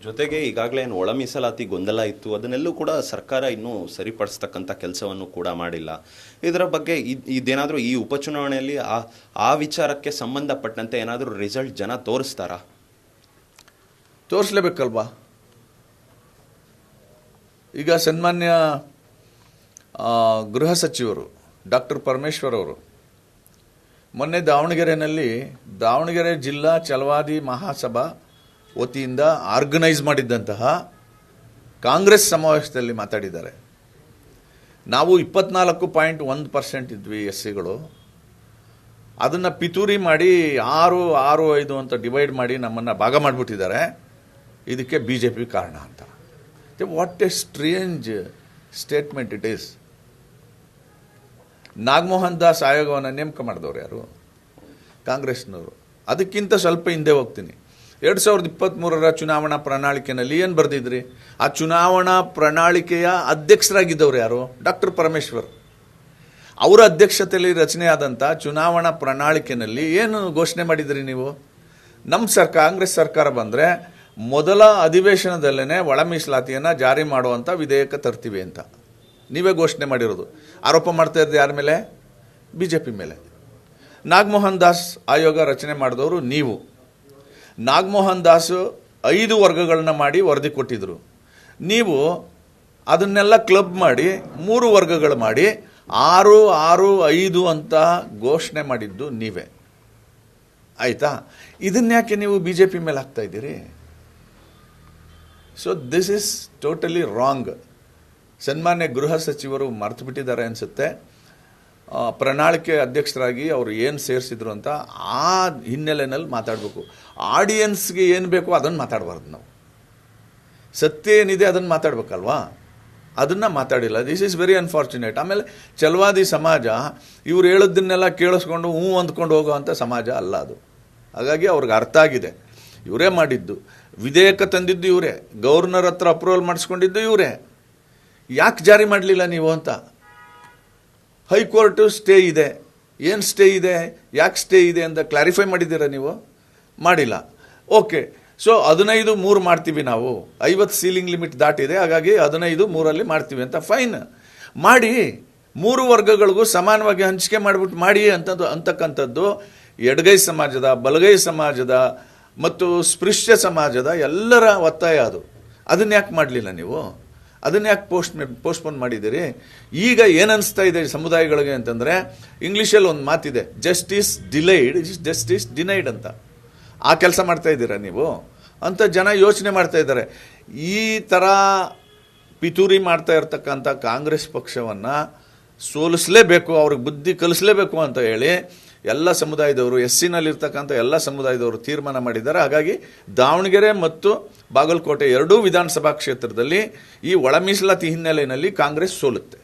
ಜೊತೆಗೆ ಈಗಾಗಲೇ ಏನು ಒಳ ಮೀಸಲಾತಿ ಗೊಂದಲ ಇತ್ತು, ಅದನ್ನೆಲ್ಲೂ ಕೂಡ ಸರ್ಕಾರ ಇನ್ನೂ ಸರಿಪಡಿಸ್ತಕ್ಕಂಥ ಕೆಲಸವನ್ನು ಕೂಡ ಮಾಡಿಲ್ಲ. ಇದರ ಬಗ್ಗೆ ಇದೇನಾದರೂ ಈ ಉಪಚುನಾವಣೆಯಲ್ಲಿ ಆ ವಿಚಾರಕ್ಕೆ ಸಂಬಂಧಪಟ್ಟಂತೆ ಏನಾದರೂ ರಿಸಲ್ಟ್ ಜನ ತೋರಿಸ್ತಾರಾ? ತೋರಿಸ್ಲೇಬೇಕಲ್ವಾ? ಈಗ ಸನ್ಮಾನ್ಯ ಗೃಹ ಸಚಿವರು ಡಾಕ್ಟರ್ ಪರಮೇಶ್ವರ್ ಅವರು ಮೊನ್ನೆ ದಾವಣಗೆರೆ ಜಿಲ್ಲಾ ಛಲವಾದಿ ಮಹಾಸಭಾ ವತಿಯಿಂದ ಆರ್ಗನೈಸ್ ಮಾಡಿದ್ದಂತಹ ಕಾಂಗ್ರೆಸ್ ಸಮಾವೇಶದಲ್ಲಿ ಮಾತಾಡಿದ್ದಾರೆ. ನಾವು 24.1% ಇದ್ವಿ SCಗಳು, ಅದನ್ನು ಪಿತೂರಿ ಮಾಡಿ 6-5 ಅಂತ ಡಿವೈಡ್ ಮಾಡಿ ನಮ್ಮನ್ನು ಭಾಗ ಮಾಡಿಬಿಟ್ಟಿದ್ದಾರೆ. ಇದಕ್ಕೆ BJP ಕಾರಣ ಅಂತ. What A strange statement it is. Nagamohan Das ಆಯೋಗವನ್ನು ನೇಮಕ ಮಾಡಿದವರು ಯಾರು? ಕಾಂಗ್ರೆಸ್ನವರು. ಅದಕ್ಕಿಂತ ಸ್ವಲ್ಪ ಹಿಂದೆ ಹೋಗ್ತೀನಿ. 2023ರ ಚುನಾವಣಾ ಪ್ರಣಾಳಿಕೆಯಲ್ಲಿ ಏನು ಬರೆದಿದ್ರಿ? ಆ ಚುನಾವಣಾ ಪ್ರಣಾಳಿಕೆಯ ಅಧ್ಯಕ್ಷರಾಗಿದ್ದವರು ಯಾರು? ಡಾಕ್ಟರ್ ಪರಮೇಶ್ವರ್. ಅವರ ಅಧ್ಯಕ್ಷತೆಯಲ್ಲಿ ರಚನೆಯಾದಂಥ ಚುನಾವಣಾ ಪ್ರಣಾಳಿಕೆಯಲ್ಲಿ ಏನು ಘೋಷಣೆ ಮಾಡಿದ್ರಿ ನೀವು? ನಮ್ಮ ಕಾಂಗ್ರೆಸ್ ಸರ್ಕಾರ ಬಂದರೆ ಮೊದಲ ಅಧಿವೇಶನದಲ್ಲೇ ಒಳ ಮೀಸಲಾತಿಯನ್ನು ಜಾರಿ ಮಾಡುವಂಥ ವಿಧೇಯಕ ತರ್ತೀವಿ ಅಂತ ನೀವೇ ಘೋಷಣೆ ಮಾಡಿರೋದು. ಆರೋಪ ಮಾಡ್ತಾ ಇರೋದು ಯಾರ ಮೇಲೆ? BJP ಮೇಲೆ. ನಾಗಮೋಹನ್ ದಾಸ್ ಆಯೋಗ ರಚನೆ ಮಾಡಿದವರು ನೀವು. ನಾಗಮೋಹನ್ ದಾಸ್ 5 ವರ್ಗಗಳನ್ನ ಮಾಡಿ ವರದಿ ಕೊಟ್ಟಿದ್ರು. ನೀವು ಅದನ್ನೆಲ್ಲ ಕ್ಲಬ್ ಮಾಡಿ 3 ವರ್ಗಗಳು ಮಾಡಿ 6-6-5 ಅಂತ ಘೋಷಣೆ ಮಾಡಿದ್ದು ನೀವೇ. ಆಯಿತಾ? ಇದನ್ಯಾಕೆ ನೀವು BJP ಮೇಲೆ ಹಾಕ್ತಾ ಇದ್ದೀರಿ? So this is totally wrong. ಸನ್ಮಾನ್ಯ ಗೃಹ ಸಚಿವರು ಮರೆತು ಬಿಟ್ಟಿದ್ದಾರೆ ಅನಿಸುತ್ತೆ. ಪ್ರಣಾಳಿಕೆ ಅಧ್ಯಕ್ಷರಾಗಿ ಅವರು ಏನು ಸೇರಿಸಿದ್ರು ಅಂತ ಆ ಹಿನ್ನೆಲೆಯಲ್ಲಿ ಮಾತಾಡಬೇಕು. ಆಡಿಯನ್ಸ್ಗೆ ಏನು ಬೇಕೋ ಅದನ್ನು ಮಾತಾಡಬಾರ್ದು. ನಾವು ಸತ್ಯ ಏನಿದೆ ಅದನ್ನು ಮಾತಾಡಬೇಕಲ್ವಾ? ಅದನ್ನು ಮಾತಾಡಿಲ್ಲ. This is very unfortunate. ಆಮೇಲೆ ಛಲವಾದಿ ಸಮಾಜ ಇವ್ರು ಹೇಳೋದನ್ನೆಲ್ಲ ಕೇಳಿಸ್ಕೊಂಡು ಅಂದ್ಕೊಂಡು ಹೋಗೋವಂಥ ಸಮಾಜ ಅಲ್ಲ ಅದು. ಹಾಗಾಗಿ ಅವ್ರಿಗೆ ಅರ್ಥ ಆಗಿದೆ. ಇವರೇ ಮಾಡಿದ್ದು, ವಿಧೇಯಕ ತಂದಿದ್ದು ಇವರೇ, ಗವರ್ನರ್ ಹತ್ರ ಅಪ್ರೂವಲ್ ಮಾಡಿಸ್ಕೊಂಡಿದ್ದು ಇವರೇ. ಯಾಕೆ ಜಾರಿ ಮಾಡಲಿಲ್ಲ ನೀವು ಅಂತ? ಹೈಕೋರ್ಟು ಸ್ಟೇ ಇದೆ. ಏನು ಸ್ಟೇ ಇದೆ, ಯಾಕೆ ಸ್ಟೇ ಇದೆ ಅಂತ ಕ್ಲಾರಿಫೈ ಮಾಡಿದ್ದೀರಾ ನೀವು? ಮಾಡಿಲ್ಲ. ಓಕೆ, ಸೊ 15-3 ಮಾಡ್ತೀವಿ ನಾವು. 50 ಸೀಲಿಂಗ್ ಲಿಮಿಟ್ ದಾಟಿದೆ, ಹಾಗಾಗಿ 15-3 ಮಾಡ್ತೀವಿ ಅಂತ. ಫೈನ್ ಮಾಡಿ, 3 ವರ್ಗಗಳಿಗೂ ಸಮಾನವಾಗಿ ಹಂಚಿಕೆ ಮಾಡಿಬಿಟ್ಟು ಮಾಡಿ ಅಂತಕ್ಕಂಥದ್ದು ಎಡಗೈ ಸಮಾಜದ, ಬಲಗೈ ಸಮಾಜದ ಮತ್ತು ಸ್ಪೃಶ್ಯ ಸಮಾಜದ ಎಲ್ಲರ ಒತ್ತಾಯ ಅದು. ಅದನ್ನ ಯಾಕೆ ಮಾಡಲಿಲ್ಲ ನೀವು? ಅದನ್ನ ಯಾಕೆ ಪೋಸ್ಟ್ಪೋನ್ ಮಾಡಿದ್ದೀರಿ? ಈಗ ಏನನ್ನಿಸ್ತಾ ಇದೆ ಸಮುದಾಯಗಳಿಗೆ ಅಂತಂದರೆ, ಇಂಗ್ಲೀಷಲ್ಲಿ ಒಂದು ಮಾತಿದೆ, justice delayed is justice denied ಅಂತ. ಆ ಕೆಲಸ ಮಾಡ್ತಾ ಇದ್ದೀರಾ ನೀವು ಅಂತ ಜನ ಯೋಚನೆ ಮಾಡ್ತಾ ಇದ್ದಾರೆ. ಈ ಥರ ಪಿತೂರಿ ಮಾಡ್ತಾ ಇರ್ತಕ್ಕಂಥ ಕಾಂಗ್ರೆಸ್ ಪಕ್ಷವನ್ನು ಸೋಲಿಸಲೇಬೇಕು, ಅವ್ರಿಗೆ ಬುದ್ಧಿ ಕಲಿಸಲೇಬೇಕು ಅಂತ ಹೇಳಿ ಎಲ್ಲ ಸಮುದಾಯದವರು, SCನಲ್ಲಿರ್ತಕ್ಕಂಥ ಎಲ್ಲ ಸಮುದಾಯದವರು ತೀರ್ಮಾನ ಮಾಡಿದ್ದಾರೆ. ಹಾಗಾಗಿ ದಾವಣಗೆರೆ ಮತ್ತು ಬಾಗಲಕೋಟೆ 2 ವಿಧಾನಸಭಾ ಕ್ಷೇತ್ರದಲ್ಲಿ ಈ ಒಳ ಮೀಸಲಾತಿ ಹಿನ್ನೆಲೆಯಲ್ಲಿ ಕಾಂಗ್ರೆಸ್ ಸೋಲುತ್ತೆ.